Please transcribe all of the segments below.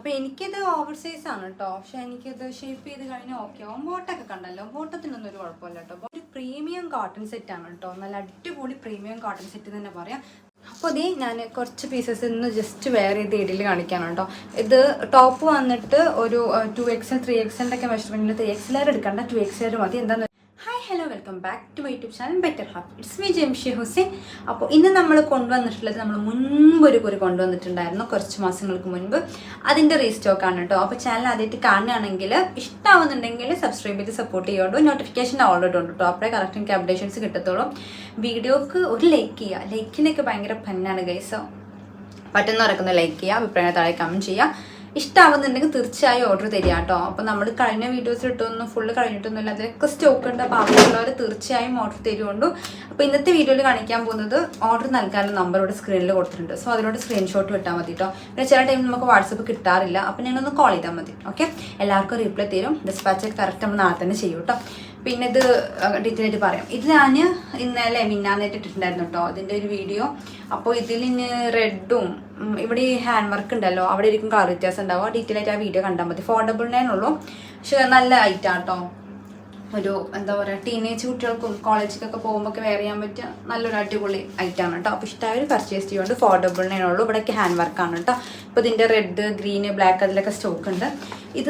അപ്പോൾ എനിക്കിത് over size ആണ് കേട്ടോ. പക്ഷെ എനിക്കിത് ഷേപ്പ് ചെയ്ത് കഴിഞ്ഞാൽ ഓക്കെ ആവും. ബോട്ടൊക്കെ കണ്ടല്ലോ, ബോട്ടത്തിനൊന്നും ഒരു കുഴപ്പമില്ല കേട്ടോ. ഒരു പ്രീമിയം കോട്ടൺ സെറ്റ് ആണ് കേട്ടോ. നല്ല അടിപൊളി പ്രീമിയം കോട്ടൺ സെറ്റ് തന്നെ പറയാം. അപ്പോൾ അതേ ഞാൻ കുറച്ച് പീസസ് ഇന്ന് ജസ്റ്റ് വേറെ ചെയ്ത് ഇടയിൽ കാണിക്കാനാണ് കേട്ടോ. ഇത് ടോപ്പ് വന്നിട്ട് ഒരു 2XL 3XL ഒക്കെ മെഷർമെൻറ്റിൽ 3XL എടുക്കണ്ട, 2XL മതി. എന്താണെന്ന് hello, welcome back to my YouTube channel better half. It's me Jamshi Hussain. അപ്പോൾ ഇന്ന് നമ്മൾ കൊണ്ടുവന്നിട്ടുള്ളത് നമ്മൾ മുൻപൊരു കുറി കൊണ്ടുവന്നിട്ടുണ്ടായിരുന്നു കുറച്ച് മാസങ്ങൾക്ക് മുൻപ്. അതിൻ്റെ റീസ്റ്റോക്കാണ് കേട്ടോ. അപ്പോൾ ചാനൽ ആദ്യമായിട്ട് കാണുകയാണെങ്കിൽ ഇഷ്ടമാവുന്നുണ്ടെങ്കിൽ സബ്സ്ക്രൈബ് ചെയ്ത് സപ്പോർട്ട് ചെയ്യുള്ളൂ. നോട്ടിഫിക്കേഷൻ ഓൾറെഡി ഉണ്ട് കേട്ടോ. അപ്പോഴേ കറക്റ്റ് എനിക്ക് അപ്ഡേഷൻസ് കിട്ടത്തുള്ളൂ. വീഡിയോക്ക് ഒരു ലൈക്ക് ചെയ്യുക. ലൈക്കിനൊക്കെ ഭയങ്കര ഫന്നാണ് ഗൈസ്. പറ്റുന്നവരൊക്കെ ലൈക്ക് ചെയ്യുക, അഭിപ്രായം താഴെ കമൻറ്റ് ചെയ്യുക. ഇഷ്ടമാവുന്നുണ്ടെങ്കിൽ തീർച്ചയായും ഓർഡർ തരിക കേട്ടോ. അപ്പോൾ നമ്മൾ കഴിഞ്ഞ വീഡിയോസ് ഇട്ടൊന്നും ഫുള്ള് കഴിഞ്ഞിട്ടൊന്നുമില്ല, അതിലൊക്കെ സ്റ്റോക്ക് ഉണ്ട്. അപ്പോൾ ആവശ്യമുള്ളവർ തീർച്ചയായും ഓർഡർ തരുകൊണ്ടു. അപ്പോൾ ഇന്നത്തെ വീഡിയോയിൽ കാണിക്കാൻ പോകുന്നത് ഓർഡർ നൽകാനുള്ള നമ്പർ ഇവിടെ സ്ക്രീനിൽ കൊടുത്തിട്ടുണ്ട്. സോ അതിലോട്ട് സ്ക്രീൻഷോട്ട് വിട്ടാൽ മതി കേട്ടോ. പിന്നെ ചില ടൈമിൽ നമുക്ക് വാട്സപ്പ് കിട്ടാറില്ല, അപ്പോൾ നിങ്ങളൊന്ന് കോൾ ചെയ്താൽ മതി. ഓക്കെ, എല്ലാവർക്കും റീപ്ലൈ തരും. ഡിസ്പാച്ച് കറക്റ്റ് നമ്മൾ നാളെ തന്നെ ചെയ്യും കേട്ടോ. പിന്നെ ഇത് ഡീറ്റെയിൽ ആയിട്ട് പറയാം. ഇത് ഞാൻ ഇന്നലെ മിന്നാന്നായിട്ട് ഇട്ടിട്ടുണ്ടായിരുന്നു കേട്ടോ ഇതിൻ്റെ ഒരു വീഡിയോ. അപ്പോൾ ഇതിൽ റെഡും ഇവിടെ ഈ ഹാൻഡ് വർക്ക് ഉണ്ടല്ലോ, അവിടെ ഇരിക്കും കളർ വ്യത്യാസം ഉണ്ടാവുക. ഡീറ്റെയിൽ ആയിട്ട് ആ വീഡിയോ കണ്ടാൽ മതി. 499 ഉള്ളൂ. പക്ഷെ നല്ല ഐറ്റാണ് കേട്ടോ. ഒരു എന്താ പറയുക, ടീനേജ് കുട്ടികൾക്കും കോളേജിലേക്കൊക്കെ പോകുമ്പോൾ വെയർ ചെയ്യാൻ പറ്റിയ നല്ലൊരു അടിപൊളി ഐറ്റാണ് കേട്ടോ. അപ്പോൾ ഇഷ്ടമായൊരു പർച്ചേസ് ചെയ്യുകൊണ്ട് 499 ഉള്ളൂ. ഇവിടെയൊക്കെ ഹാൻഡ് വർക്കാണ് കേട്ടോ. ഇപ്പോൾ ഇതിൻ്റെ റെഡ്, ഗ്രീന്, ബ്ലാക്ക് അതിലൊക്കെ സ്റ്റോക്ക് ഉണ്ട്. ഇത്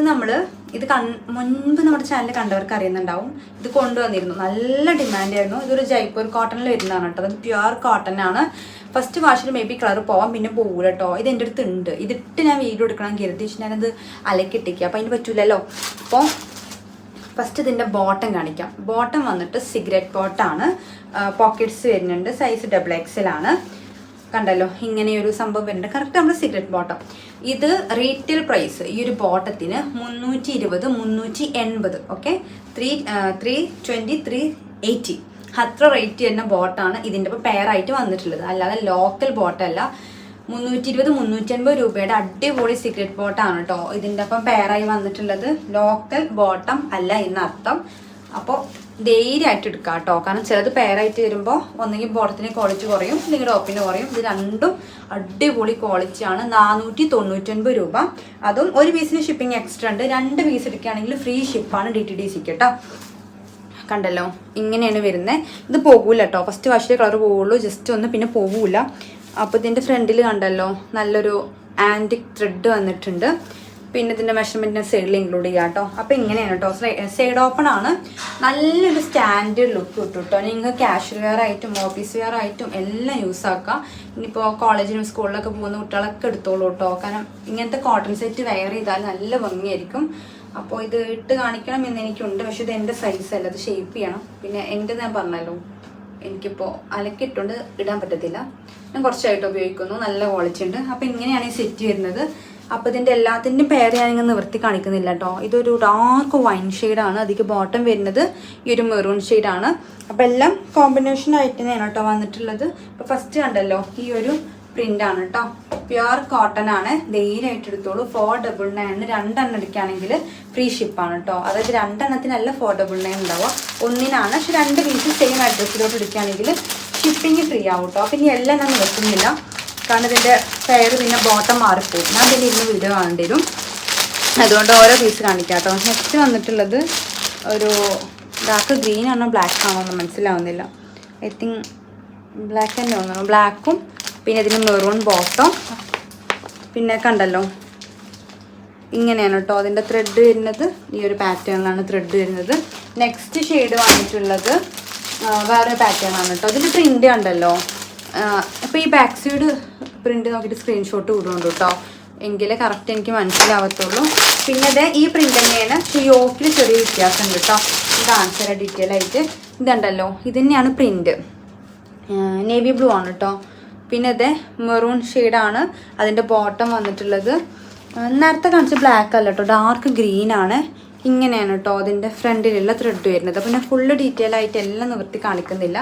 മുൻപ് നമ്മുടെ ചാനൽ കണ്ടവർക്ക് അറിയുന്നുണ്ടാവും. ഇത് കൊണ്ടുവന്നിരുന്നു, നല്ല ഡിമാൻഡായിരുന്നു. ഇതൊരു ജയ്പൂർ കോട്ടണിൽ വരുന്നതാണ് കേട്ടോ. അത് പ്യുവർ കോട്ടൺ ആണ്. ഫസ്റ്റ് വാഷിൽ മേ ബി കളർ പോവാം, പിന്നെ പോകില്ല കേട്ടോ. ഇത് എൻ്റെ അടുത്ത് ഉണ്ട്. ഇതിട്ട് ഞാൻ വീഡിയോ എടുക്കണം കരുതി, ഞാനത് അലക്കിട്ടിക്കുക. അപ്പോൾ അതിന് പറ്റൂലല്ലോ. അപ്പോൾ ഫസ്റ്റ് ഇതിൻ്റെ ബോട്ടം കാണിക്കാം. ബോട്ടം വന്നിട്ട് സിഗരറ്റ് ബോട്ടാണ്. പോക്കറ്റ്സ് വരുന്നുണ്ട്. സൈസ് XXL ആണ്. കണ്ടല്ലോ, ഇങ്ങനെയൊരു സംഭവം വരുന്നുണ്ട്. കറക്റ്റ് നമ്മുടെ സിഗരറ്റ് ബോട്ടം. ഇത് റീറ്റെയിൽ പ്രൈസ് ഈ ഒരു ബോട്ടത്തിന് 320, 380. ഓക്കെ, 320, 380 അത്ര റേറ്റ് വരുന്ന ബോട്ടാണ് ഇതിൻ്റെ ഇപ്പോൾ പെയറായിട്ട് വന്നിട്ടുള്ളത്. അല്ലാതെ ലോക്കൽ ബോട്ടല്ല. 320, 380 രൂപയുടെ അടിപൊളി സിഗരറ്റ് ബോട്ടാണ് കേട്ടോ. ഇതിൻ്റെ ഒപ്പം പെയറായി വന്നിട്ടുള്ളത്. ലോക്കൽ ബോട്ടം അല്ല എന്നർത്ഥം. അപ്പോൾ ധൈര്യമായിട്ട് എടുക്കാം കേട്ടോ. കാരണം ചിലത് പെയറായിട്ട് വരുമ്പോൾ ഒന്നെങ്കിൽ ബോട്ടത്തിന് ക്വാളിറ്റി കുറയും, അല്ലെങ്കിൽ ടോപ്പിന് കുറയും. ഇത് രണ്ടും അടിപൊളി ക്വാളിറ്റിയാണ്. 499 രൂപ. അതും ഒരു പീസിന് ഷിപ്പിംഗ് എക്സ്ട്രാ ഉണ്ട്. 2 പീസ് എടുക്കുകയാണെങ്കിൽ ഫ്രീ ഷിപ്പാണ് DTDC കേട്ടോ. കണ്ടല്ലോ, ഇങ്ങനെയാണ് വരുന്നത്. ഇത് പോകൂല കേട്ടോ. ഫസ്റ്റ് വാഷിലെ കളർ പോവുള്ളൂ, ജസ്റ്റ് ഒന്ന്, പിന്നെ പോകൂല. അപ്പോൾ ഇതിൻ്റെ ഫ്രണ്ടിൽ കണ്ടല്ലോ നല്ലൊരു ആൻറ്റിക് ത്രെഡ് വന്നിട്ടുണ്ട്. പിന്നെ ഇതിൻ്റെ മെഷർമെൻറ്റിനെ സൈഡിൽ ഇൻക്ലൂഡ് ചെയ്യാം കേട്ടോ. അപ്പോൾ ഇങ്ങനെയാണ് കേട്ടോ. സൈഡ് ഓപ്പൺ ആണ്. നല്ലൊരു സ്റ്റാൻഡേർഡ് ലുക്ക് കിട്ടും കേട്ടോ. നിങ്ങൾക്ക് ക്യാഷ്വൽ വെയർ ആയിട്ടും ഓഫീസ് വെയർ ആയിട്ടും എല്ലാം യൂസ് ആക്കാം. ഇനിയിപ്പോൾ കോളേജിലും സ്കൂളിലൊക്കെ പോകുന്ന കുട്ടികളൊക്കെ എടുത്തോളൂ കേട്ടോ. കാരണം ഇങ്ങനത്തെ കോട്ടൺ സെറ്റ് വെയർ ചെയ്താൽ നല്ല ഭംഗിയായിരിക്കും. അപ്പോൾ ഇത് ഇട്ട് കാണിക്കണം എന്ന് എനിക്കുണ്ട്. പക്ഷെ ഇത് എൻ്റെ സൈസ് അല്ല, അത് ഷേപ്പ് ചെയ്യണം. പിന്നെ എൻ്റെ ഞാൻ പറഞ്ഞല്ലോ, എനിക്കിപ്പോൾ അലക്കിയിട്ടുണ്ട്, ഇടാൻ പറ്റത്തില്ല. ഞാൻ കുറച്ചായിട്ട് ഉപയോഗിക്കുന്നു. നല്ല ക്വാളിറ്റി ഉണ്ട്. അപ്പോൾ ഇങ്ങനെയാണ് ഈ സെറ്റ് വരുന്നത്. അപ്പോൾ ഇതിൻ്റെ എല്ലാത്തിൻ്റെയും പെയർ ഞാനിങ്ങനെ നിവർത്തി കാണിക്കുന്നില്ല കേട്ടോ. ഇതൊരു ഡാർക്ക് വൈൻ ഷെയ്ഡാണ്. അധികം ബോട്ടം വരുന്നത് ഈ ഒരു മെറൂൺ ഷെയ്ഡാണ്. അപ്പോൾ എല്ലാം കോമ്പിനേഷൻ ആയിട്ട് തന്നെയാണ് കേട്ടോ വന്നിട്ടുള്ളത്. അപ്പോൾ ഫസ്റ്റ് കണ്ടല്ലോ, ഈ ഒരു പ്രിൻ്റാണ് കേട്ടോ. പ്യുവർ കോട്ടൺ ആണ്. ധൈര്യമായിട്ട് എടുത്തോളൂ. 499 2 എടുക്കുകയാണെങ്കിൽ ഫ്രീ ഷിപ്പാണ് കേട്ടോ. അതായത് 2 എണ്ണത്തിനല്ല 499 ഉണ്ടാവുക, ഒന്നിനാണ്. പക്ഷെ 2 പീസ് സെയിം അഡ്രസ്സിലോട്ട് എടുക്കുകയാണെങ്കിൽ ഷിപ്പിംഗ് ഫ്രീ ആവും കേട്ടോ. പിന്നെ എല്ലാം ഞാൻ നിൽക്കുന്നില്ല, കാരണം ഇതിൻ്റെ പെയർ പിന്നെ ബോട്ടം മാറിപ്പോകും. ഞാൻ ഇതിൻ്റെ ഇരുന്ന് വീഡിയോ കാണേണ്ടി വരും. അതുകൊണ്ട് ഓരോ പീസ് കാണിക്കാം കേട്ടോ. നെക്സ്റ്റ് വന്നിട്ടുള്ളത് ഒരു ഡാർക്ക് ഗ്രീൻ ആണോ ബ്ലാക്ക് ആണോ എന്ന് മനസ്സിലാവുന്നില്ല. ഐ തിങ്ക് ബ്ലാക്ക് തന്നെ തോന്നുന്നു. ബ്ലാക്കും പിന്നെ ഇതിന് മെറൂൺ ബോട്ടം. പിന്നെ കണ്ടല്ലോ, ഇങ്ങനെയാണ് കേട്ടോ അതിൻ്റെ ത്രെഡ് വരുന്നത്. ഈ ഒരു പാറ്റേണിലാണ് ത്രെഡ് വരുന്നത്. നെക്സ്റ്റ് ഷെയ്ഡ് വന്നിട്ടുള്ളത് വേറെ പാറ്റേൺ ആണ് കേട്ടോ. ഇതിൻ്റെ പ്രിൻ്റ് കണ്ടല്ലോ. അപ്പോൾ ഈ ബാക്ക് സൈഡ് പ്രിൻ്റ് നോക്കിയിട്ട് സ്ക്രീൻഷോട്ട് വിടുന്നുണ്ട് കേട്ടോ, എങ്കിലേ കറക്റ്റ് എനിക്ക് മനസ്സിലാവത്തുള്ളൂ. പിന്നെ ഇത് ഈ പ്രിൻ്റ് തന്നെയാണ്, പക്ഷേ യോക്കിൽ ചെറിയ വ്യത്യാസം ഉണ്ട് കേട്ടോ. ഇത് ആൻസർ ഡീറ്റെയിൽ ആയിട്ട് ഇതുണ്ടല്ലോ, ഇത് തന്നെയാണ് പ്രിൻ്റ്. നേവി ബ്ലൂ ആണ് കേട്ടോ. പിന്നെ ഇത് മെറൂൺ ഷെയ്ഡാണ് അതിൻ്റെ ബോട്ടം വന്നിട്ടുള്ളത്. നേരത്തെ കാണിച്ച ബ്ലാക്ക് അല്ല കേട്ടോ, ഡാർക്ക് ഗ്രീൻ ആണ്. ഇങ്ങനെയാണ് കേട്ടോ അതിൻ്റെ ഫ്രണ്ടിലുള്ള ത്രെഡ് വരുന്നത്. അപ്പോൾ ഞാൻ ഫുള്ള് ഡീറ്റെയിൽ ആയിട്ട് എല്ലാം നിവർത്തി കാണിക്കുന്നില്ല,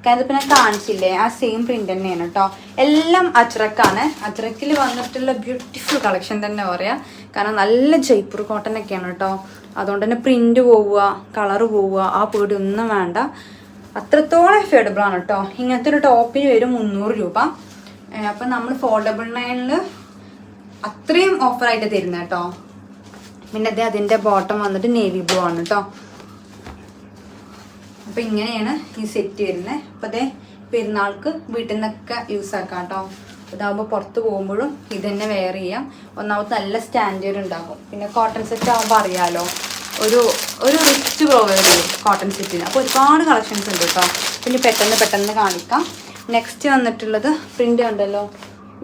കാരണം ഇപ്പോൾ ഞാൻ കാണിച്ചില്ലേ ആ സെയിം പ്രിൻ്റ് തന്നെയാണ് കേട്ടോ. എല്ലാം അജ്രക്കാണ്. അജ്രക്കിൽ വന്നിട്ടുള്ള ബ്യൂട്ടിഫുൾ കളക്ഷൻ തന്നെ പറയാം. കാരണം നല്ല ജയ്പൂർ കോട്ടൺ ഒക്കെയാണ് കേട്ടോ. അതുകൊണ്ട് തന്നെ പ്രിൻ്റ് പോവുക, കളറ് പോവുക, ആ പേടി ഒന്നും വേണ്ട. അത്രത്തോളം എഫോർഡബിൾ ആണ് കേട്ടോ. ഇങ്ങനത്തെ ഒരു ടോപ്പിന് വരും 300 രൂപ. അപ്പം നമ്മൾ 499 അത്രയും ഓഫറായിട്ട് തരുന്നത് കേട്ടോ. പിന്നെ അതെ അതിൻ്റെ ബോട്ടം വന്നിട്ട് നേവി ബ്ലൂ ആണ് കേട്ടോ. അപ്പം ഇങ്ങനെയാണ് ഈ സെറ്റ് വരുന്നത്. അപ്പം അതേ പെരുന്നാൾക്ക് വീട്ടിൽ നിന്നൊക്കെ യൂസ് ആക്കാം കേട്ടോ. ഇതാകുമ്പോൾ പുറത്ത് പോകുമ്പോഴും ഇത് തന്നെ വെയർ ചെയ്യാം. ഒന്നാമത് നല്ല സ്റ്റാൻഡേർഡ് ഉണ്ടാകും. പിന്നെ കോട്ടൺ സെറ്റ് ആകുമ്പോൾ അറിയാമല്ലോ, ഒരു റിച്ച് പ്രൊവൈഡ് ചെയ്യും കോട്ടൺ സെറ്റിന്. അപ്പോൾ ഒരുപാട് കളക്ഷൻസ് ഉണ്ട് കേട്ടോ. പിന്നെ പെട്ടെന്ന് കാണിക്കാം. നെക്സ്റ്റ് വന്നിട്ടുള്ളത് പ്രിൻ്റ് ഉണ്ടല്ലോ,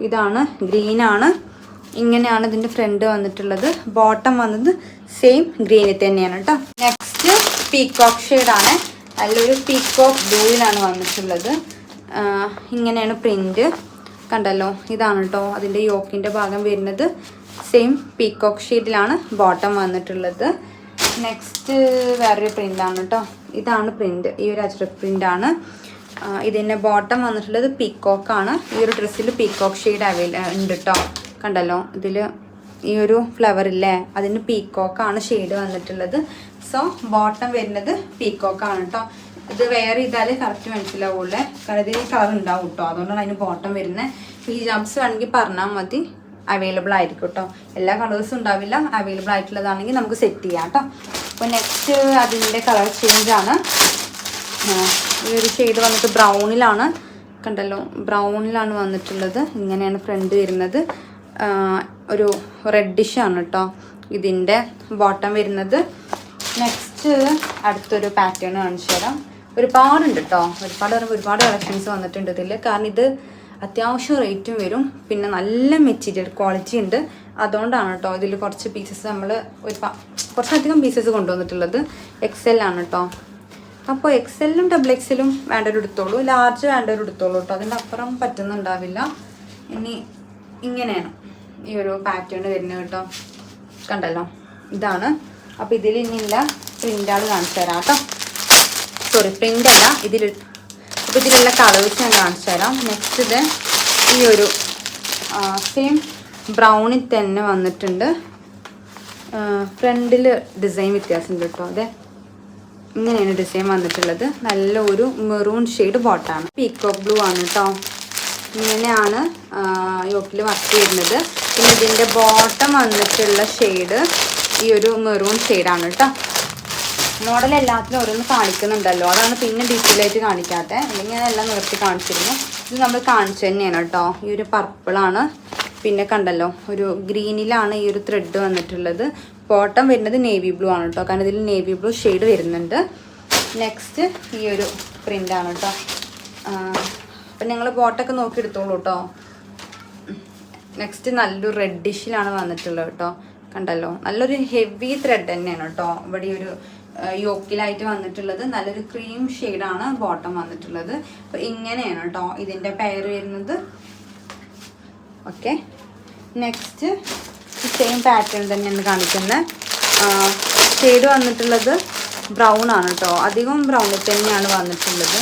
ഇതാണ് ഗ്രീനാണ്. ഇങ്ങനെയാണ് ഇതിൻ്റെ ഫ്രണ്ട് വന്നിട്ടുള്ളത്. ബോട്ടം വന്നത് സെയിം ഗ്രീനിൽ തന്നെയാണ് കേട്ടോ. നെക്സ്റ്റ് പീക്കോക്ക് ഷെയ്ഡാണ്. നല്ലൊരു പീക്കോക്ക് ബ്ലൂയിലാണ് വന്നിട്ടുള്ളത്. ഇങ്ങനെയാണ് പ്രിൻ്റ് കണ്ടല്ലോ. ഇതാണ് കേട്ടോ അതിൻ്റെ യോക്കിൻ്റെ ഭാഗം വരുന്നത്. സെയിം പീക്കോക്ക് ഷെയ്ഡിലാണ് ബോട്ടം വന്നിട്ടുള്ളത്. നെക്സ്റ്റ് വേറൊരു പ്രിൻ്റാണ് കേട്ടോ. ഇതാണ് പ്രിൻ്റ്, ഈ ഒരു അജ്രക് പ്രിൻ്റാണ്. ഇതിൻ്റെ ബോട്ടം വന്നിട്ടുള്ളത് പീക്കോക്കാണ്. ഈ ഒരു ഡ്രസ്സിൽ പീക്കോക്ക് ഷെയ്ഡ് ഉണ്ട് കേട്ടോ. കണ്ടല്ലോ ഇതിൽ ഈ ഒരു ഫ്ലവർ ഇല്ലേ, അതിന് പീക്കോക്കാണ് ഷെയ്ഡ് വന്നിട്ടുള്ളത്. സോ ബോട്ടം വരുന്നത് പീക്കോക്കാണ് കേട്ടോ. ഇത് വെയർ ചെയ്താലേ കറക്റ്റ് മനസ്സിലാവുള്ളൂ, കാരണം ഇതിന് കളർ ഉണ്ടാവും കേട്ടോ. അതുകൊണ്ടാണ് അതിന് ബോട്ടം വരുന്നത്. ഹിജാബ്സ് വേണമെങ്കിൽ പറഞ്ഞാൽ മതി, അവൈലബിൾ ആയിരിക്കും കേട്ടോ. എല്ലാ കളേഴ്സും ഉണ്ടാവില്ല, അവൈലബിൾ ആയിട്ടുള്ളതാണെങ്കിൽ നമുക്ക് സെറ്റ് ചെയ്യാം കേട്ടോ. അപ്പോൾ നെക്സ്റ്റ് അതിൻ്റെ കളർ ചേഞ്ചാണ്. ഈ ഒരു ഷെയ്ഡ് വന്നിട്ട് ബ്രൗണിലാണ്. കണ്ടല്ലോ ബ്രൗണിലാണ് വന്നിട്ടുള്ളത്. ഇങ്ങനെയാണ് ഫ്രണ്ട് വരുന്നത്. ഒരു റെഡിഷാണ് കേട്ടോ ഇതിൻ്റെ ബോട്ടം വരുന്നത്. നെക്സ്റ്റ് അടുത്തൊരു പാറ്റേൺ കാണിച്ചു തരാം. ഒരുപാടുണ്ട് കേട്ടോ, ഒരുപാട് കളക്ഷൻസ് വന്നിട്ടുണ്ട് ഇതിൽ. കാരണം ഇത് അത്യാവശ്യം റേറ്റും വരും, പിന്നെ നല്ല മെറ്റീരിയൽ ക്വാളിറ്റി ഉണ്ട്. അതുകൊണ്ടാണ് കേട്ടോ ഇതിൽ കുറച്ച് പീസസ് നമ്മൾ കുറച്ചധികം പീസസ് കൊണ്ടുവന്നിട്ടുള്ളത്. XL ആണ് കേട്ടോ. അപ്പോൾ XL-ഉം XXL-ഉം വേണ്ടവർ എടുത്തോളൂ, ലാർജ് വേണ്ടവർ എടുത്തോളൂ കേട്ടോ. അതിൻ്റെ അപ്പുറം പറ്റുന്നുണ്ടാവില്ല. ഇനി ഇങ്ങനെയാണ് ഈ ഒരു പാറ്റേൺ വരുന്നത് കേട്ടോ. കണ്ടല്ലോ ഇതാണ്. അപ്പോൾ ഇതിൽ ഇനിയില്ല പ്രിൻ്റാൾ കാണിച്ചു തരാം കേട്ടോ. സോറി, പ്രിൻ്റല്ല, അപ്പോൾ ഇതിലുള്ള കളേഴ്സ് ഞാൻ കാണിച്ചു തരാം. നെക്സ്റ്റ് ഇത് ഈ ഒരു സെയിം ബ്രൗണിൽ തന്നെ വന്നിട്ടുണ്ട്. ഫ്രണ്ടിൽ ഡിസൈൻ വ്യത്യാസമുണ്ട് കേട്ടോ. അതെ ഇങ്ങനെയാണ് ഡിസൈൻ വന്നിട്ടുള്ളത്. നല്ല ഒരു മെറൂൺ ഷെയ്ഡ് ബോട്ടാണ്. പീക്കോക്ക് ബ്ലൂ ആണ് കേട്ടോ. ഇങ്ങനെയാണ് യോക്കിൽ വർക്ക് വരുന്നത്. പിന്നെ ഇതിൻ്റെ ബോട്ടം വന്നിട്ടുള്ള ഷെയ്ഡ് ഈ ഒരു മെറൂൺ ഷെയ്ഡാണ് കേട്ടോ. മോഡൽ എല്ലാത്തിലും ഓരോന്ന് കാണിക്കുന്നുണ്ടല്ലോ, അതാണ് പിന്നെ ഡീറ്റെയിൽ ആയിട്ട് കാണിക്കാത്തത്. അല്ലെങ്കിൽ ഞാൻ എല്ലാം നിർത്തി കാണിച്ചിരുന്നു. ഇത് നമ്മൾ കാണിച്ചു തന്നെയാണ് കേട്ടോ. ഈ ഒരു പർപ്പിളാണ്. പിന്നെ കണ്ടല്ലോ ഒരു ഗ്രീനിലാണ് ഈ ഒരു ത്രെഡ് വന്നിട്ടുള്ളത്. ബോട്ടം വരുന്നത് നേവി ബ്ലൂ ആണ് കേട്ടോ, കാരണം ഇതിൽ നേവി ബ്ലൂ ഷെയ്ഡ് വരുന്നുണ്ട്. നെക്സ്റ്റ് ഈ ഒരു പ്രിൻ്റാണ് കേട്ടോ. അപ്പം നിങ്ങൾ ബോട്ടൊക്കെ നോക്കി എടുത്തോളൂ കേട്ടോ. നെക്സ്റ്റ് നല്ലൊരു റെഡിഷിലാണ് വന്നിട്ടുള്ളത് കേട്ടോ. കണ്ടല്ലോ നല്ലൊരു ഹെവി ത്രെഡ് തന്നെയാണ് കേട്ടോ. ഇവിടെ ഒരു യോക്കിലായിട്ട് വന്നിട്ടുള്ളത് നല്ലൊരു ക്രീം ഷെയ്ഡാണ് ബോട്ടം വന്നിട്ടുള്ളത്. അപ്പോൾ ഇങ്ങനെയാണ് കേട്ടോ ഇതിൻ്റെ പെയർ വരുന്നത്. ഓക്കെ, നെക്സ്റ്റ് സെയിം പാറ്റേൺ തന്നെയാണ് കാണിക്കുന്നത്. ഷെയ്ഡ് വന്നിട്ടുള്ളത് ബ്രൗൺ ആണ് കേട്ടോ. അധികം ബ്രൗണിൽ തന്നെയാണ് വന്നിട്ടുള്ളത്.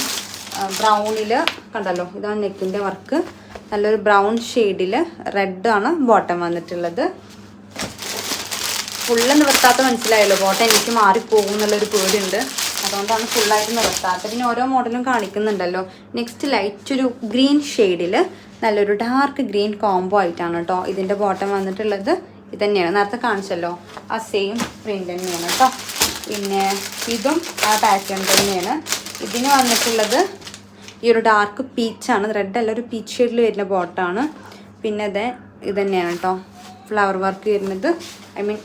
ബ്രൗണിൽ കണ്ടല്ലോ ഇതാണ് നെക്കിൻ്റെ വർക്ക്. നല്ലൊരു ബ്രൗൺ ഷെയ്ഡിൽ റെഡാണ് ബോട്ടം വന്നിട്ടുള്ളത്. ഫുള്ള് നിവർത്താത്ത മനസ്സിലായല്ലോ, ബോട്ടം എനിക്ക് മാറിപ്പോകും എന്നുള്ളൊരു പേടിയുണ്ട്. അതുകൊണ്ടാണ് ഫുള്ളായിട്ട് നിവർത്താത്ത. പിന്നെ ഓരോ മോഡലും കാണിക്കുന്നുണ്ടല്ലോ. നെക്സ്റ്റ് ലൈറ്റ് ഒരു ഗ്രീൻ ഷെയ്ഡിൽ നല്ലൊരു ഡാർക്ക് ഗ്രീൻ കോംബോ ആയിട്ടാണ് കേട്ടോ ഇതിൻ്റെ ബോട്ടം വന്നിട്ടുള്ളത്. ഇത് തന്നെയാണ് നേരത്തെ കാണിച്ചല്ലോ, ആ സെയിം പ്രിൻ്റ് തന്നെയാണ് കേട്ടോ. പിന്നെ ഇതും ആ പാറ്റേൺ തന്നെയാണ്. ഇതിന് വന്നിട്ടുള്ളത് ഈ ഒരു ഡാർക്ക് പീച്ചാണ്, റെഡ് അല്ല, ഒരു പീച്ച് ഷെയ്ഡിൽ വരുന്ന ബോട്ടമാണ്. പിന്നെ ഇത് തന്നെയാണ് കേട്ടോ ഫ്ലവർ വർക്ക് വരുന്നത്. I mean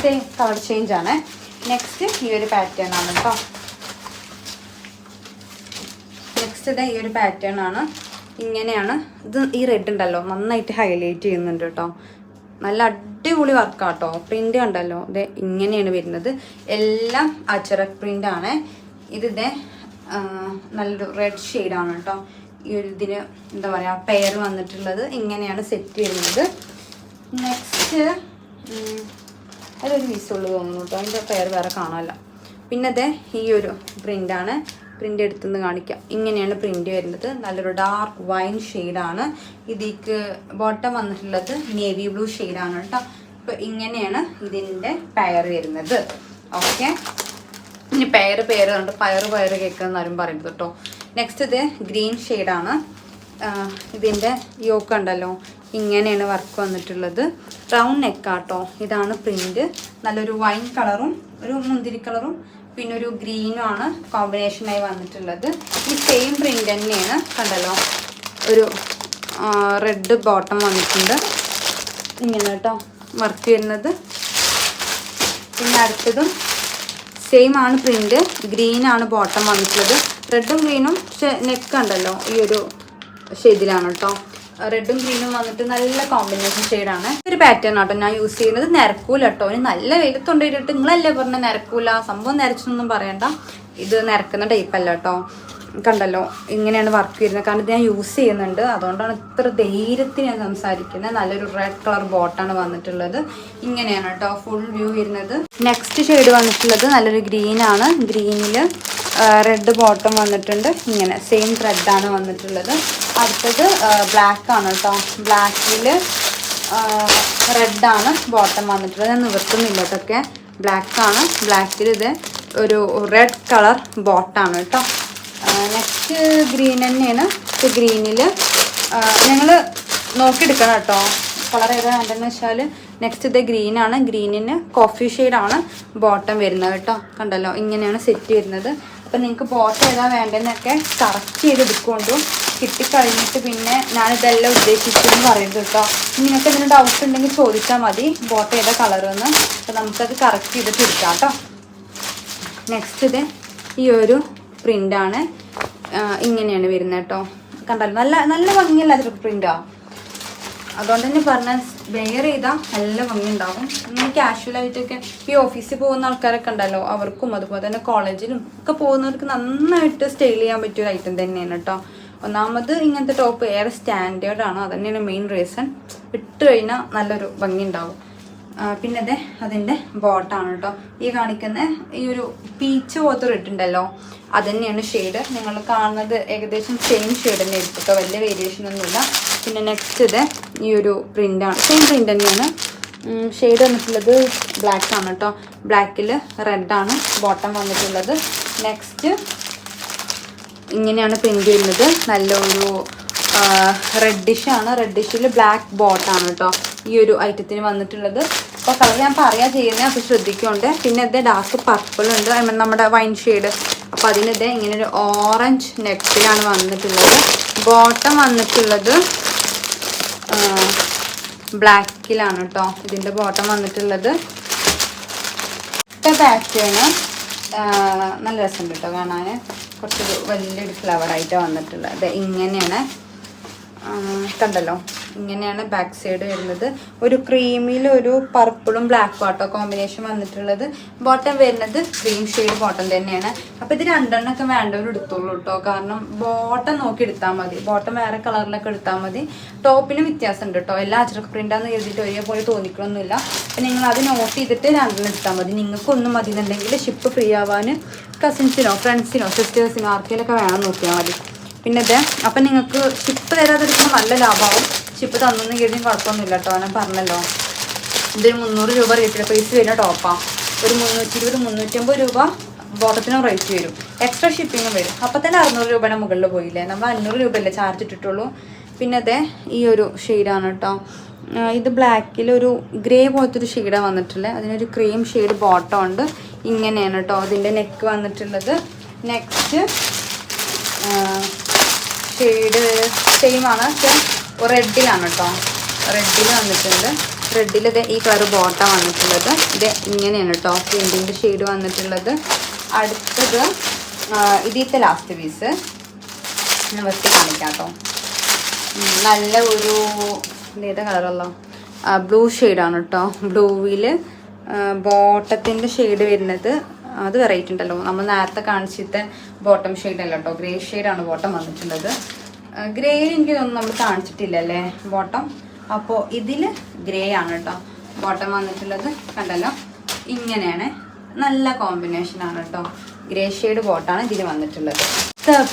same colour change ആണ്. നെക്സ്റ്റ് ഈ ഒരു പാറ്റേൺ ആണ് കേട്ടോ. നെക്സ്റ്റ് ഈ ഒരു പാറ്റേൺ ആണ്. ഇങ്ങനെയാണ് ഇത്. ഈ റെഡ് ഉണ്ടല്ലോ നന്നായിട്ട് ഹൈലൈറ്റ് ചെയ്യുന്നുണ്ട് കേട്ടോ. നല്ല അടിപൊളി വർക്കാട്ടോ. പ്രിൻ്റ് കണ്ടല്ലോ, ഇത് ഇങ്ങനെയാണ് വരുന്നത്. എല്ലാം അജ്രക് പ്രിൻ്റാണ്. ഇതിൻ്റെ നല്ലൊരു റെഡ് ഷെയ്ഡാണ് കേട്ടോ. ഈ ഒരു ഇതിന് എന്താ പറയുക പെയർ വന്നിട്ടുള്ളത് ഇങ്ങനെയാണ് സെറ്റ് വരുന്നത്. നെക്സ്റ്റ് അതൊരു പീസുള്ളൂ തോന്നുന്നു കേട്ടോ, അതിൻ്റെ പെയർ വേറെ കാണാമല്ല. പിന്നെ ഈ ഒരു പ്രിൻ്റാണ്. പ്രിൻ്റ് എടുത്തുനിന്ന് കാണിക്കാം. ഇങ്ങനെയാണ് പ്രിൻ്റ് വരുന്നത്. നല്ലൊരു ഡാർക്ക് വൈൻ ഷെയ്ഡാണ്. ഇതിക്ക് ബോട്ടം വന്നിട്ടുള്ളത് നേവി ബ്ലൂ ഷെയ്ഡാണ് കേട്ടോ. അപ്പോൾ ഇങ്ങനെയാണ് ഇതിൻ്റെ പെയർ വരുന്നത്. ഓക്കെ, ഇനി പെയർ കണ്ട് പയറ് കേൾക്കുന്ന ആരും പറയുന്നത് കേട്ടോ. നെക്സ്റ്റ് ഇത് ഗ്രീൻ ഷെയ്ഡാണ്. ഇതിൻ്റെ യോക്ക് ഉണ്ടല്ലോ, ഇങ്ങനെയാണ് വർക്ക് വന്നിട്ടുള്ളത്. റൗണ്ട് നെക്കാട്ടോ. ഇതാണ് പ്രിന്റ്. നല്ലൊരു വൈൻ കളറും ഒരു മുന്തിരി കളറും പിന്നെ ഒരു ഗ്രീനും ആണ് കോമ്പിനേഷനായി വന്നിട്ടുള്ളത്. ഈ സെയിം പ്രിന്റ് തന്നെയാണ്, കണ്ടല്ലോ. ഒരു റെഡ് ബോട്ടം വന്നിട്ടുണ്ട്. ഇങ്ങനെ കേട്ടോ വർക്ക് വരുന്നത്. പിന്നെ അടുത്തതും സെയിം ആണ് പ്രിന്റ്, ഗ്രീൻ ആണ് ബോട്ടം വന്നിട്ടുള്ളത്. റെഡും ഗ്രീനും നെക്ക് ഉണ്ടല്ലോ ഈ ഒരു ഷെയ്ഡിലാണ് കേട്ടോ. റെഡും ഗ്രീനും വന്നിട്ട് നല്ല കോമ്പിനേഷൻ ഷെയ്ഡാണ്. ഒരു പാറ്റേൺ ആട്ടോ ഞാൻ യൂസ് ചെയ്യുന്നത്. നിരക്കൂല കേട്ടോ. ഇനി നല്ല വെയിലത്തുകൊണ്ടിട്ട് നിങ്ങളല്ലേ പറഞ്ഞ നിരക്കൂല, സംഭവം നിരച്ചൊന്നും പറയണ്ട. ഇത് നിരക്കുന്ന ടൈപ്പല്ല കേട്ടോ. കണ്ടല്ലോ ഇങ്ങനെയാണ് വർക്ക് വരുന്നത്. കാരണം ഇത് ഞാൻ യൂസ് ചെയ്യുന്നുണ്ട്, അതുകൊണ്ടാണ് ഇത്ര ധൈര്യത്തിൽ ഞാൻ സംസാരിക്കുന്നത്. നല്ലൊരു റെഡ് കളർ ബോട്ടാണ് വന്നിട്ടുള്ളത്. ഇങ്ങനെയാണ് കേട്ടോ ഫുൾ വ്യൂ വരുന്നത്. നെക്സ്റ്റ് ഷെയ്ഡ് വന്നിട്ടുള്ളത് നല്ലൊരു ഗ്രീനാണ്. ഗ്രീനിൽ റെഡ് ബോട്ടം വന്നിട്ടുണ്ട്. ഇങ്ങനെ സെയിം ത്രെഡാണ് വന്നിട്ടുള്ളത്. അടുത്തത് ബ്ലാക്ക് ആണ് കേട്ടോ. ബ്ലാക്കിൽ റെഡാണ് ബോട്ടം വന്നിട്ടുള്ളത്. ഞാൻ നിവർത്തുന്നില്ല കേട്ടൊക്കെ. ബ്ലാക്കാണ്. ബ്ലാക്കിൽ ഇത് ഒരു റെഡ് കളർ ബോട്ടാണ് കേട്ടോ. നെക്സ്റ്റ് ഗ്രീൻ തന്നെയാണ്. ഗ്രീനിൽ ഞങ്ങൾ നോക്കിയെടുക്കണം കേട്ടോ കളർ ഏതാ വേണ്ടതെന്ന് വെച്ചാൽ. നെക്സ്റ്റ് ഇത് ഗ്രീനാണ്. ഗ്രീനിന് കോഫി ഷെയ്ഡാണ് ബോട്ടം വരുന്നത് കേട്ടോ. കണ്ടല്ലോ ഇങ്ങനെയാണ് സെറ്റ് വരുന്നത്. അപ്പം നിങ്ങൾക്ക് ബോട്ടം ഏതാ വേണ്ടതെന്നൊക്കെ കറക്റ്റ് ചെയ്തെടുക്കൊണ്ടു. കിട്ടിക്കഴിഞ്ഞിട്ട് പിന്നെ ഞാനിതെല്ലാം ഉദ്ദേശിച്ചെന്ന് പറയരുത് കേട്ടോ. നിങ്ങൾക്ക് എന്തെങ്കിലും ഡൗട്ട് ഉണ്ടെങ്കിൽ ചോദിച്ചാൽ മതി ബോട്ടം ഏതാ കളറെന്ന്. അപ്പം നമുക്കത് കറക്റ്റ് ചെയ്തിട്ട് എടുക്കാം കേട്ടോ. നെക്സ്റ്റ് ഇത് ഈ ഒരു പ്രിൻ്റാണ്. ഇങ്ങനെയാണ് വരുന്നത് കേട്ടോ. കണ്ടല്ലോ നല്ല നല്ല ഭംഗിയല്ലാത്തൊരു പ്രിൻ്റാണ്. അതുകൊണ്ട് തന്നെ പറഞ്ഞാൽ വെയർ ചെയ്താൽ നല്ല ഭംഗി ഉണ്ടാകും. ഇങ്ങനെ കാഷ്വലായിട്ടൊക്കെ ഈ ഓഫീസിൽ പോകുന്ന ആൾക്കാരൊക്കെ ഉണ്ടല്ലോ, അവർക്കും അതുപോലെ തന്നെ കോളേജിലും ഒക്കെ പോകുന്നവർക്ക് നന്നായിട്ട് സ്റ്റൈൽ ചെയ്യാൻ പറ്റിയ ഒരു ഐറ്റം തന്നെയാണ് കേട്ടോ. ഒന്നാമത് ഇങ്ങനത്തെ ടോപ്പ് ഏറെ സ്റ്റാൻഡേർഡാണ്. അത് തന്നെയാണ് മെയിൻ റീസൺ. ഇട്ട് കഴിഞ്ഞാൽ നല്ലൊരു ഭംഗി ഉണ്ടാവും. പിന്നെ അതെ അതിൻ്റെ ബോട്ടാണ് കേട്ടോ. ഈ കാണിക്കുന്ന ഈ ഒരു പീച്ച് പോലത്തെ റെഡ് ഉണ്ടല്ലോ, അത് തന്നെയാണ് ഷെയ്ഡ്. നിങ്ങൾ കാണുന്നത് ഏകദേശം സെയിം ഷെയ്ഡ് തന്നെ എടുത്തിട്ടോ, വലിയ വേരിയേഷൻ ഒന്നുമില്ല. പിന്നെ നെക്സ്റ്റ് ഇത് ഈ ഒരു പ്രിൻ്റാണ്. സെയിം പ്രിൻ്റ് തന്നെയാണ്. ഷെയ്ഡ് വന്നിട്ടുള്ളത് ബ്ലാക്ക് ആണ് കേട്ടോ. ബ്ലാക്കിൽ റെഡാണ് ബോട്ടം വന്നിട്ടുള്ളത്. നെക്സ്റ്റ് ഇങ്ങനെയാണ് പ്രിൻ്റ് വരുന്നത്. നല്ലൊരു റെഡിഷാണ്. റെഡിഷിൽ ബ്ലാക്ക് ബോട്ടാണ് കേട്ടോ ഈ ഒരു ഐറ്റത്തിന് വന്നിട്ടുള്ളത്. അപ്പോൾ കളർ ഞാൻ പറയാൻ ചെയ്യുന്നത് അപ്പോൾ ശ്രദ്ധിക്കുന്നുണ്ട്. പിന്നെ ഇത് ഡാർക്ക് പർപ്പിൾ ഉണ്ട്, നമ്മുടെ വൈൻ ഷെയ്ഡ്. അപ്പോൾ അതിനിത് ഇങ്ങനെ ഒരു ഓറഞ്ച് നെക്കിലാണ് വന്നിട്ടുള്ളത്. ബോട്ടം വന്നിട്ടുള്ളത് ബ്ലാക്കിലാണ് കേട്ടോ. ഇതിൻ്റെ ബോട്ടം വന്നിട്ടുള്ളത്. പാറ്റേണ് നല്ല രസമുണ്ട് കേട്ടോ കാണാൻ. കുറച്ചൊരു വലിയൊരു ഫ്ലവറായിട്ടാണ് വന്നിട്ടുള്ളത്. ഇങ്ങനെയാണ് കണ്ടല്ലോ. ഇങ്ങനെയാണ് ബാക്ക് സൈഡ് വരുന്നത്. ഒരു ക്രീമിൽ ഒരു പർപ്പിളും ബ്ലാക്കും ആട്ടോ കോമ്പിനേഷൻ വന്നിട്ടുള്ളത്. ബോട്ടം വരുന്നത് ക്രീം ഷെയ്ഡ് ബോട്ടം തന്നെയാണ്. അപ്പോൾ ഇത് രണ്ടെണ്ണമൊക്കെ വേണ്ടവർ എടുത്തോളൂ കേട്ടോ. കാരണം ബോട്ടം നോക്കി എടുത്താൽ മതി. ബോട്ടം വേറെ കളറിലൊക്കെ എടുത്താൽ മതി. ടോപ്പിന് വ്യത്യാസം ഉണ്ട് കേട്ടോ. എല്ലാ അച്ചടക്ക പ്രിൻ്റാന്ന് എഴുതിയിട്ട് ഒരേപോലെ തോന്നിക്കണമെന്നില്ല. അപ്പം നിങ്ങൾ അത് നോട്ട് ചെയ്തിട്ട് രണ്ടെണ്ണം എടുത്താൽ മതി. നിങ്ങൾക്കൊന്നും മതി എന്നുണ്ടെങ്കിൽ ഷിപ്പ് ഫ്രീ ആവാൻ കസിൻസിനോ ഫ്രണ്ട്സിനോ സിസ്റ്റേഴ്സിനോ ആർക്കെങ്കിലൊക്കെ വേണം നോക്കിയാൽ മതി. പിന്നെ ഇത് അപ്പം നിങ്ങൾക്ക് ഷിപ്പ് തരാതിരിക്കുമ്പോൾ നല്ല ലാഭമാവും. ഷിപ്പ് തന്നൊന്നും കരുതിയും കുഴപ്പമൊന്നുമില്ല കേട്ടോ. ഞാൻ പറഞ്ഞല്ലോ ഇതൊരു 300 രൂപ റേറ്റിൽ പ്രൈസ് വരുന്ന ടോപ്പാണ്. ഒരു 320-350 രൂപ ബോട്ടത്തിനും റേറ്റ് വരും. എക്സ്ട്രാ ഷിപ്പിങ്ങും വരും. അപ്പം തന്നെ 600 രൂപയുടെ മുകളിൽ പോയില്ലേ. നമ്മൾ 500 രൂപയല്ലേ ചാർജ് ഇട്ടിട്ടുള്ളൂ. പിന്നെ അതെ ഈ ഒരു ഷെയ്ഡാണ് കേട്ടോ. ഇത് ബ്ലാക്കിൽ ഒരു ഗ്രേ പോലത്തെ ഒരു ഷെയ്ഡാണ് വന്നിട്ടുള്ളത്. അതിനൊരു ക്രീം ഷെയ്ഡ് ബോട്ടം ഉണ്ട്. ഇങ്ങനെയാണ് കേട്ടോ അതിൻ്റെ നെക്ക് വന്നിട്ടുള്ളത്. നെക്സ്റ്റ് ഷെയ്ഡ് സെയിം ആണ്, പക്ഷേ റെഡിലാണ് കേട്ടോ. റെഡിൽ വന്നിട്ടുണ്ട്. റെഡിൽ ഇത് ഈ കളർ ബോട്ടം വന്നിട്ടുള്ളത്. ഇത് ഇങ്ങനെയാണ് കേട്ടോ പ്രിൻറ്റിൻ്റെ ഷെയ്ഡ് വന്നിട്ടുള്ളത്. അടുത്തത് ഇതിത്തെ ലാസ്റ്റ് പീസ് വെച്ച് കാണിക്കാം കേട്ടോ. നല്ല ഒരു ഇതേതാ കളറല്ലോ, ബ്ലൂ ഷെയ്ഡാണ് കേട്ടോ. ബ്ലൂവിൽ ബോട്ടത്തിൻ്റെ ഷെയ്ഡ് വരുന്നത് അത് വെറൈറ്റി ഉണ്ടല്ലോ. നമ്മൾ നേരത്തെ കാണിച്ചിട്ട് ബോട്ടം ഷെയ്ഡല്ല കേട്ടോ, ഗ്രേ ഷെയ്ഡാണ് ബോട്ടം വന്നിട്ടുള്ളത്. ഗ്രേയിൽ എനിക്ക് തോന്നുന്നു നമ്മൾ കാണിച്ചിട്ടില്ല അല്ലേ ബോട്ടം. അപ്പോൾ ഇതിൽ ഗ്രേ ആണ് കേട്ടോ ബോട്ടം വന്നിട്ടുള്ളത്. കണ്ടല്ലോ ഇങ്ങനെയാണ്. നല്ല കോമ്പിനേഷനാണ് കേട്ടോ. ഗ്രേ ഷെയ്ഡ് ബോട്ടാണ് ഇതിൽ വന്നിട്ടുള്ളത്.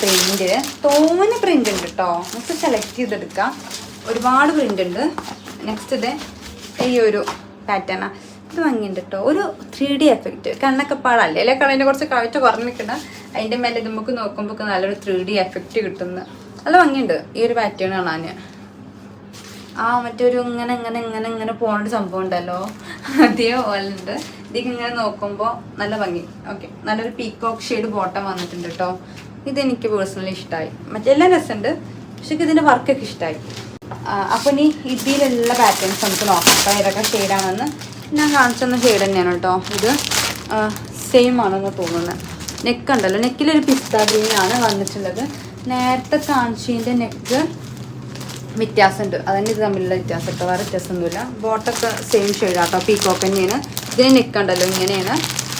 പ്രിന്റ് തോന്നെ പ്രിന്റ് ഉണ്ട് കേട്ടോ. നമുക്ക് സെലക്ട് ചെയ്തെടുക്കാം. ഒരുപാട് പ്രിന്റ് ഉണ്ട്. നെക്സ്റ്റ് ഇത് ഈ ഒരു പാറ്റേണാണ്. ഇത് ഭംഗിയുണ്ട് കേട്ടോ. ഒരു 3D എഫക്റ്റ്. കണ്ണൊക്കെ പാടല്ലേ അല്ലെ, കണ്ണിനെ കുറച്ച് കവിറ്റ് കുറഞ്ഞ് നിൽക്കുന്ന അതിൻ്റെ മേലെ നമുക്ക് നോക്കുമ്പോൾ നല്ലൊരു 3D എഫക്റ്റ് കിട്ടുന്ന നല്ല ഭംഗിയുണ്ട് ഈ ഒരു പാറ്റേൺ കാണാൻ. മറ്റൊരു ഇങ്ങനെ ഇങ്ങനെ ഇങ്ങനെ ഇങ്ങനെ പോകേണ്ട സംഭവം ഉണ്ടല്ലോ, അതേപോലെ ഉണ്ട്. ഇതിക്ക് ഇങ്ങനെ നോക്കുമ്പോൾ നല്ല ഭംഗി. ഓക്കെ, നല്ലൊരു പീക്കോക്ക് ഷെയ്ഡ് ബോട്ടം വന്നിട്ടുണ്ട് കേട്ടോ. ഇതെനിക്ക് പേഴ്സണലി ഇഷ്ടമായി. മറ്റെല്ലാം രസമുണ്ട്, പക്ഷെ ഇതിൻ്റെ വർക്കൊക്കെ ഇഷ്ടമായി. അപ്പോൾ ഇനി ഇതിലുള്ള പാറ്റേൺസ് നമുക്ക് നോക്കാം. അപ്പോൾ ഏതൊക്കെ ഷെയ്ഡാണെന്ന് ഞാൻ കാണിച്ചെന്ന ഷെയ്ഡ് തന്നെയാണ് കേട്ടോ. ഇത് സെയിം ആണെന്ന് തോന്നുന്നത്. നെക്ക് ഉണ്ടല്ലോ, നെക്കിലൊരു പിസ്ത ഗ്രീനാണ് വന്നിട്ടുള്ളത്. നേരത്തെ കാണിച്ചതിൻ്റെ നെക്ക് വ്യത്യാസമുണ്ട്, അതന്നെ ഇത് തമ്മിലുള്ള വ്യത്യാസം കേട്ടോ, വേറെ വ്യത്യാസമൊന്നുമില്ല. ബോട്ടൊക്കെ സെയിം ഷെയ്ഡാട്ടോ, പീക്കോക്ക് തന്നെയാണ്. ഇതിന് നെക്ക് ഉണ്ടല്ലോ ഇങ്ങനെയാണ്,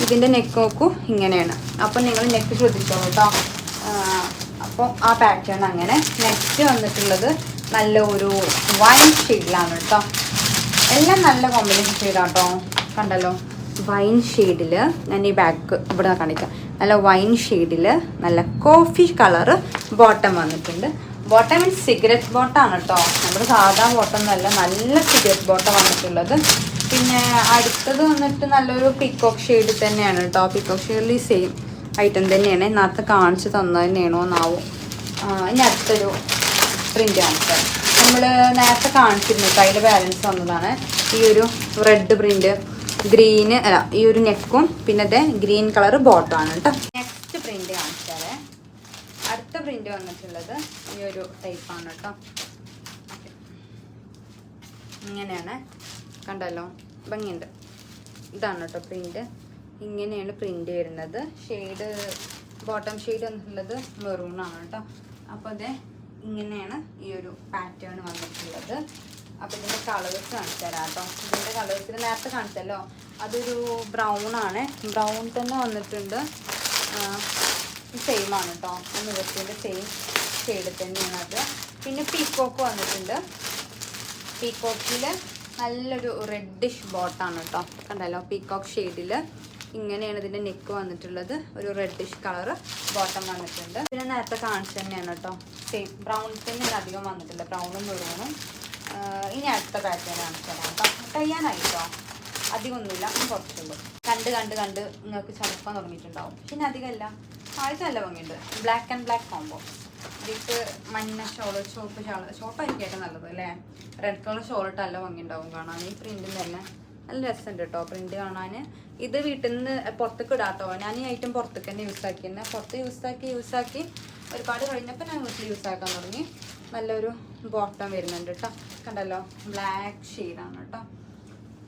ഇതിൻ്റെ നെക്ക് നോക്കൂ ഇങ്ങനെയാണ്. അപ്പം നിങ്ങൾ നെക്ക് ശ്രദ്ധിച്ചോളൂ കേട്ടോ. അപ്പോൾ ആ പാറ്റേൺ അങ്ങനെ. നെക്സ്റ്റ് വന്നിട്ടുള്ളത് നല്ല ഒരു വൈൻ ഷെയ്ഡിലാണ് കേട്ടോ. എല്ലാം നല്ല കോമ്പിനേഷൻ ഷെയ്ഡാട്ടോ, കണ്ടല്ലോ. വൈൻ ഷെയ്ഡിൽ ഞാൻ ഈ ബാക്ക് ഇവിടെ കാണിക്കാം. നല്ല വൈൻ ഷെയ്ഡിൽ നല്ല കോഫി കളറ് ബോട്ടം വന്നിട്ടുണ്ട്. ബോട്ടം മീൻസ് സിഗരറ്റ് ബോട്ടമാണ് കേട്ടോ, നമ്മുടെ സാധാ ബോട്ടം എന്നല്ല, നല്ല സിഗരറ്റ് ബോട്ടം വന്നിട്ടുള്ളത്. പിന്നെ അടുത്തത് വന്നിട്ട് നല്ലൊരു പീക്കോക്ക് ഷെയ്ഡ് തന്നെയാണ് കേട്ടോ. പീക്കോക്ക് ഷെയ്ഡിൽ ഈ സെയിം ഐറ്റം തന്നെയാണ്, നേരത്തെ കാണിച്ച് തന്നത് തന്നെയാണോ എന്നാവും. ഇനി അടുത്തൊരു പ്രിൻ്റ് കാണിച്ചാൽ നമ്മൾ നേരത്തെ കാണിച്ചിരുന്നു, അതിൽ ബാലൻസ് വന്നതാണ്. ഈ ഒരു റെഡ് പ്രിൻ്റ്, ഗ്രീന് അല്ല, ഈ ഒരു നെക്കും പിന്നെ ഇത് ഗ്രീൻ കളർ ബോട്ടമാണ് കേട്ടോ. നെക്സ്റ്റ് പ്രിൻ്റ് കാണിച്ചാലേ, അടുത്ത പ്രിൻ്റ് വന്നിട്ടുള്ളത് ഈ ഒരു ടൈപ്പാണ് കേട്ടോ. ഇങ്ങനെയാണ്, കണ്ടല്ലോ, ഭംഗിയുണ്ട്. ഇതാണ് കേട്ടോ പ്രിൻ്റ്, ഇങ്ങനെയാണ് പ്രിൻ്റ് വരുന്നത്. ഷെയ്ഡ് ബോട്ടം ഷെയ്ഡ് വന്നിട്ടുള്ളത് മെറൂണാണ് കേട്ടോ. അപ്പോൾ ഇത് ഇങ്ങനെയാണ് ഈ ഒരു പാറ്റേൺ വന്നിട്ടുള്ളത്. അപ്പോൾ ഇതിൻ്റെ കളേഴ്സ് കാണിച്ചു തരാം കേട്ടോ. ഇതിൻ്റെ കളേഴ്സിൽ നേരത്തെ കാണിച്ചല്ലോ, അതൊരു ബ്രൗൺ ആണ്, ബ്രൗൺ തന്നെ വന്നിട്ടുണ്ട്. സെയിം ആണ് കേട്ടോ, മുഖത്തിൻ്റെ സെയിം ഷെയ്ഡ് തന്നെയാണ് അത്. പിന്നെ പീക്കോക്ക് വന്നിട്ടുണ്ട്. പീക്കോക്കിൽ നല്ലൊരു റെഡിഷ് ബോട്ടാണ് കേട്ടോ, കണ്ടല്ലോ. പീക്കോക്ക് ഷെയ്ഡിൽ ഇങ്ങനെയാണ് ഇതിൻ്റെ നെക്ക് വന്നിട്ടുള്ളത്, ഒരു റെഡിഷ് കളർ ബോട്ടം വന്നിട്ടുണ്ട്. പിന്നെ നേരത്തെ കാണിച്ചു തന്നെയാണ് കേട്ടോ, സെയിം ബ്രൗൺ തന്നെയാണ് അധികം വന്നിട്ടില്ല, ബ്രൗണും മെറൂണും. ഇനി അടുത്ത പാറ്റേൺ കാണിച്ചു തരാം കേട്ടോ. കഴിയാനായി കേട്ടോ, അധികമൊന്നുമില്ല, കുറച്ചുള്ളൂ. കണ്ട് കണ്ട് കണ്ട് നിങ്ങൾക്ക് ചടുക്കാൻ തുടങ്ങിയിട്ടുണ്ടാവും. പിന്നെ അധികമല്ല, ആദ്യത്തെ നല്ല ഭംഗിയുണ്ട്. Black and black combo. ഇതിക്ക് മഞ്ഞ ഷോള്, ചുവപ്പ് ഷോള്, ചുവപ്പായിരിക്കും ഏറ്റവും നല്ലത് അല്ലേ. റെഡ് കളർ ഷോളിട്ട് നല്ല ഭംഗിയുണ്ടാവും കാണാൻ. ഈ പ്രിൻറ്റും തന്നെ നല്ല രസമുണ്ട് കേട്ടോ പ്രിൻറ്റ് കാണാൻ. ഇത് വീട്ടിൽ നിന്ന് പുറത്തേക്ക് ഇടാം കേട്ടോ. ഞാൻ ഈ ഐറ്റം പുറത്തേക്ക് തന്നെ യൂസാക്കി തന്നെ, പുറത്ത് യൂസാക്കി ഒരുപാട് കഴിഞ്ഞപ്പോൾ ഞാൻ വീട്ടിൽ യൂസാക്കാൻ തുടങ്ങി. നല്ലൊരു ബോട്ടം വരുന്നുണ്ട് കേട്ടോ, കണ്ടല്ലോ. ബ്ലാക്ക് ഷെയ്ഡാണ് കേട്ടോ.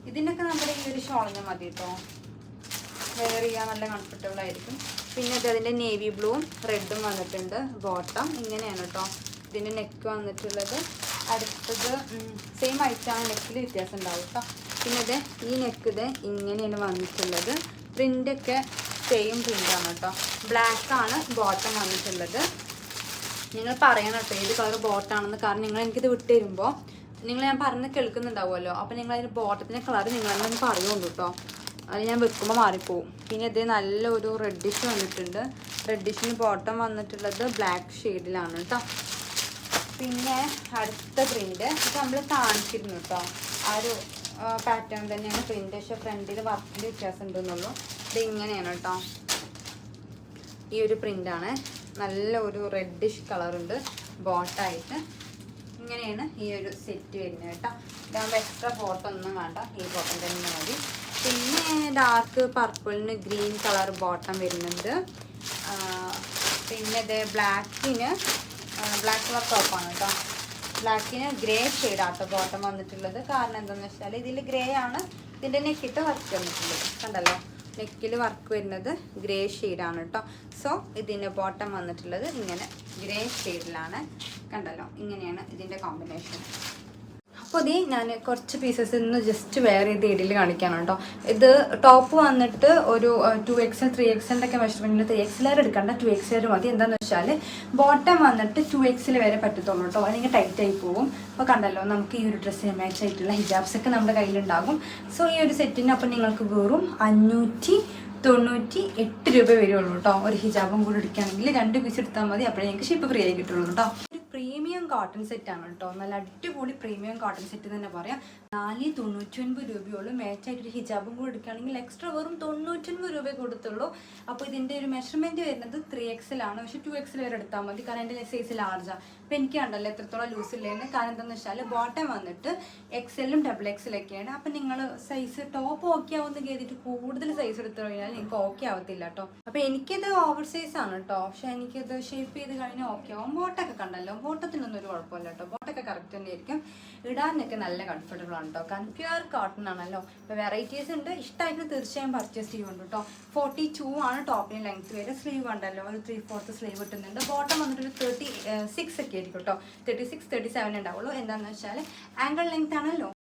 ഇതിനൊക്കെ നമ്മുടെ ഈ ഒരു ഷോളിന് മതി കേട്ടോ, വെയർ ചെയ്യാൻ നല്ല കംഫർട്ടബിൾ ആയിരിക്കും. പിന്നെ ഇത് അതിൻ്റെ നേവി ബ്ലൂവും റെഡും വന്നിട്ടുണ്ട് ബോട്ടം. ഇങ്ങനെയാണ് കേട്ടോ ഇതിൻ്റെ നെക്ക് വന്നിട്ടുള്ളത്. അടുത്തത് സെയിം ഐറ്റാണ്, നെക്കിൽ വ്യത്യാസം ഉണ്ടാവും കേട്ടോ. പിന്നെ ഇത് ഈ നെക്ക് ഇത് ഇങ്ങനെയാണ് വന്നിട്ടുള്ളത്. പ്രിൻ്റൊക്കെ സെയിം പ്രിൻ്റാണ് കേട്ടോ. ബ്ലാക്കാണ് ബോട്ടം വന്നിട്ടുള്ളത്. നിങ്ങൾ പറയണം കേട്ടോ ഏത് കളർ ബോട്ടാണെന്ന്, കാരണം നിങ്ങൾ എനിക്കിത് വിട്ട് തരുമ്പോൾ ഞാൻ പറഞ്ഞ് കേൾക്കുന്നുണ്ടാവുമല്ലോ. അപ്പോൾ നിങ്ങൾ അതിന് ബോട്ടത്തിൻ്റെ കളർ നിങ്ങളെന്നെ പറയുള്ളൂ കേട്ടോ, അത് ഞാൻ വെക്കുമ്പോൾ മാറിപ്പോവും. പിന്നെ ഇത് നല്ലൊരു റെഡിഷ് വന്നിട്ടുണ്ട്. റെഡിഷിന് ബോട്ടം വന്നിട്ടുള്ളത് ബ്ലാക്ക് ഷെയ്ഡിലാണ് കേട്ടോ. പിന്നെ അടുത്ത പ്രിൻ്റ് ഇത് നമ്മൾ കാണിച്ചിരുന്നു കേട്ടോ, ആ ഒരു പാറ്റേൺ തന്നെയാണ് പ്രിൻ്റ്, പക്ഷേ ഫ്രണ്ടിൽ വർക്കിൻ്റെ വ്യത്യാസം ഉണ്ടെന്നുള്ളൂ. ഇത് ഇങ്ങനെയാണ് കേട്ടോ, ഈ ഒരു പ്രിൻ്റാണ്. നല്ല ഒരു റെഡിഷ് കളറുണ്ട് ബോട്ടായിട്ട്. ഇങ്ങനെയാണ് ഈ ഒരു സെറ്റ് വരുന്നത് കേട്ടോ. ഇതാകുമ്പോൾ എക്സ്ട്രാ ബോട്ടം ഒന്നും വേണ്ട, ഈ ബോട്ടം തന്നെ മതി. പിന്നെ ഡാർക്ക് പർപ്പിളിന് ഗ്രീൻ കളർ ബോട്ടം വരുന്നുണ്ട്. പിന്നെ ഇത് ബ്ലാക്കിന് ബ്ലാക്ക് കളർ ടോപ്പാണ് കേട്ടോ. ബ്ലാക്കിന് ഗ്രേ ഷെയ്ഡാട്ടോ ബോട്ടം വന്നിട്ടുള്ളത്. കാരണം എന്താണെന്ന് വെച്ചാൽ ഇതിൽ ഗ്രേ ആണ് ഇതിൻ്റെ നെക്കിട്ട് വർക്ക് വന്നിട്ടുള്ളത്, കണ്ടല്ലോ. നെക്കിൽ വർക്ക് വരുന്നത് ഗ്രേ ഷെയ്ഡാണ് കേട്ടോ. സോ ഇതിൻ്റെ ബോട്ടം വന്നിട്ടുള്ളത് ഇങ്ങനെ ഗ്രേ ഷെയ്ഡിലാണ്, കണ്ടല്ലോ. ഇങ്ങനെയാണ് ഇതിൻ്റെ കോമ്പിനേഷൻ. അപ്പോൾ ഇത് ഞാൻ കുറച്ച് പീസസ് ഇന്ന് ജസ്റ്റ് വെയർ ചെയ്ത് ഏരിയയിൽ കാണിക്കാണ് കേട്ടോ. ഇത് ടോപ്പ് വന്നിട്ട് ഒരു 2XL 3XL ഒക്കെ മെഷർമെൻറ്റിൽ 3XL എടുക്കേണ്ട, 2XL മതി. എന്താണെന്ന് വെച്ചാൽ ബോട്ടം വന്നിട്ട് 2XL വരെ പറ്റത്തുള്ളൂ കേട്ടോ, അല്ലെങ്കിൽ ടൈറ്റ് ആയി പോകും. അപ്പോൾ കണ്ടല്ലോ, നമുക്ക് ഈ ഒരു ഡ്രസ്സിന് മാച്ച് ആയിട്ടുള്ള ഹിജാബ്സ് ഒക്കെ നമ്മുടെ കയ്യിലുണ്ടാകും. സോ ഈ ഒരു സെറ്റിന് അപ്പോൾ നിങ്ങൾക്ക് വെറും 598 രൂപ വരുള്ളൂ കേട്ടോ. ഒരു ഹിജാബും കൂടി എടുക്കുകയാണെങ്കിൽ 2 പീസ് എടുത്താൽ മതി, അപ്പോഴേ നിങ്ങൾക്ക് ഷിപ്പ് ഫ്രീ ആയി കിട്ടുള്ളൂ കേട്ടോ. പ്രീമിയം കോട്ടൺ സെറ്റാണ് കേട്ടോ, നല്ല അടിപൊളി പ്രീമിയം കോട്ടൺ സെറ്റ് തന്നെ പറയാം. 499 മാച്ചായിട്ടൊരു ഹിജാബും കൂടെ എടുക്കുകയാണെങ്കിൽ എക്സ്ട്രാ വെറും 99 കൊടുത്തുള്ളൂ. അപ്പോൾ ഇതിൻ്റെ ഒരു മെഷർമെൻറ്റ് വരുന്നത് 3XL ആണ്. പക്ഷേ 2XL വരെ എടുത്താൽ മതി, കാരണം എൻ്റെ സൈസ് ലാർജാണ്. അപ്പോൾ എനിക്ക് കണ്ടല്ലോ എത്രത്തോളം ലൂസ് ഇല്ലേന്ന്. കാരണം എന്താണെന്ന് വെച്ചാൽ ബോട്ടം വന്നിട്ട് XLഉം XXL ഒക്കെയാണ്. അപ്പം നിങ്ങൾ സൈസ് ടോപ്പ് ഓക്കെ ആവുമെന്ന് കരുതിയിട്ട് കൂടുതൽ സൈസ് എടുത്തു കഴിഞ്ഞാൽ നിങ്ങൾക്ക് ഓക്കെ ആവത്തില്ല കേട്ടോ. അപ്പോൾ എനിക്കിത് ഓവർ സൈസ് ആണ് കേട്ടോ. പക്ഷേ എനിക്കിത് ഷേപ്പ് ചെയ്ത് കഴിഞ്ഞാൽ ഓക്കെ ആവും. ബോട്ടൊക്കെ കണ്ടല്ലോ, ബോട്ടത്തിനൊന്നും ഒരു കുഴപ്പമില്ല കേട്ടോ. ബോട്ടൊക്കെ കറക്റ്റ് തന്നെ ആയിരിക്കും, ഇടാനൊക്കെ നല്ല കംഫർട്ടബിൾ ആണ് കേട്ടോ. കാരണം പ്യുവർ കോട്ടൺ ആണല്ലോ. ഇപ്പോൾ വെറൈറ്റീസ് ഉണ്ട്, ഇഷ്ടമായിട്ട് തീർച്ചയായും പർച്ചേസ് ചെയ്യുന്നുണ്ട് കേട്ടോ. 42 ആണ് ടോപ്പിന് ലെങ്ത് വരെ. സ്ലീവ് ഉണ്ടല്ലോ, ഒരു 3/4 സ്ലീവ് കിട്ടുന്നുണ്ട്. ബോട്ടം വന്നിട്ട് ഒരു 36 ഒക്കെ ആയിരിക്കും കേട്ടോ. 36, 37 ഉണ്ടാവുള്ളൂ. എന്താണെന്ന് വെച്ചാൽ ആംഗിൾ ലെങ്ത് ആണല്ലോ.